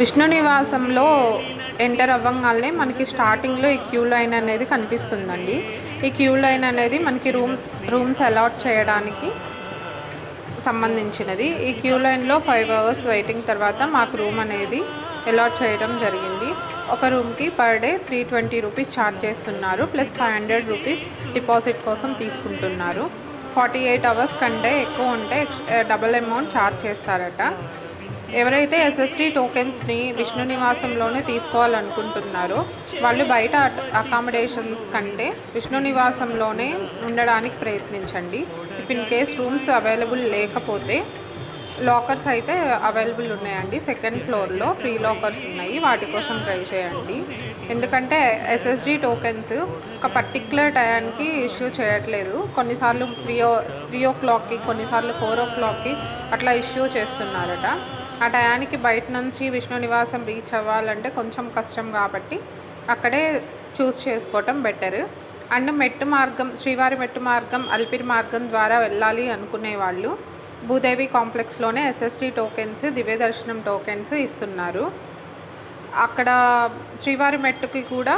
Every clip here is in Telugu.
విష్ణు నివాసంలో ఎంటర్ అవ్వంగానే మనకి స్టార్టింగ్లో ఈ క్యూ లైన్ అనేది కనిపిస్తుందండి. ఈ క్యూ లైన్ అనేది మనకి రూమ్స్ అలాట్ చేయడానికి సంబంధించినది. ఈ క్యూ లైన్లో 5 అవర్స్ వెయిటింగ్ తర్వాత మాకు రూమ్ అనేది అలాట్ చేయడం జరిగింది. ఒక రూమ్కి పర్ డే 320 రూపీస్ ఛార్జ్ చేస్తున్నారు, ప్లస్ 500 రూపీస్ డిపాజిట్ కోసం తీసుకుంటున్నారు. 48 అవర్స్ కంటే ఎక్కువ ఉంటే డబుల్ అమౌంట్ ఛార్జ్ చేస్తారట. ఎవరైతే ఎస్ఎస్టీ టోకెన్స్ని విష్ణు నివాసంలోనే తీసుకోవాలనుకుంటున్నారో వాళ్ళు బయట అకామిడేషన్స్ కంటే విష్ణు నివాసంలోనే ఉండడానికి ప్రయత్నించండి. If in case rooms available లేకపోతే లాకర్స్ అయితే అవైలబుల్ ఉన్నాయండి. సెకండ్ ఫ్లోర్లో ఫ్రీ లాకర్స్ ఉన్నాయి, వాటి కోసం ట్రై చేయండి. ఎందుకంటే ఎస్ఎస్డి టోకెన్స్ ఒక పర్టిక్యులర్ టయానికి ఇష్యూ చేయట్లేదు. కొన్నిసార్లు 3 o'clockకి, కొన్నిసార్లు 4 o'clockకి అట్లా ఇష్యూ చేస్తున్నారట. ఆ టయానికి బయట నుంచి విష్ణు నివాసం రీచ్ అవ్వాలంటే కొంచెం కష్టం కాబట్టి అక్కడే చూస్ చేసుకోవటం బెటర్. అండ్ మెట్టు మార్గం, శ్రీవారి మెట్టు మార్గం, అలిపిరి మార్గం ద్వారా వెళ్ళాలి అనుకునే వాళ్ళు భూదేవి కాంప్లెక్స్లోనే ఎస్ఎస్టీ టోకెన్స్, దివ్య దర్శనం టోకెన్స్ ఇస్తున్నారు. అక్కడ శ్రీవారి మెట్టుకి కూడా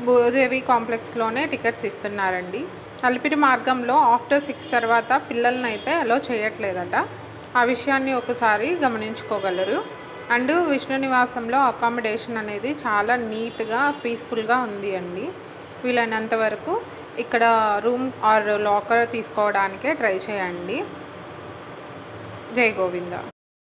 భూదేవి కాంప్లెక్స్లోనే టికెట్స్ ఇస్తున్నారండి. అలిపిరి మార్గంలో ఆఫ్టర్ 6 తర్వాత పిల్లల్ని అయితే అలో చేయట్లేదట. ఆ విషయాన్ని ఒకసారి గమనించుకోగలరు. అండ్ విష్ణు నివాసంలో అకామిడేషన్ అనేది చాలా నీట్గా, పీస్ఫుల్గా ఉంది అండి. వీలైనంత వరకు ఇక్కడ రూమ్ ఆర్ లాకర్ తీసుకోవడానికే ట్రై చేయండి. జై గోవింద.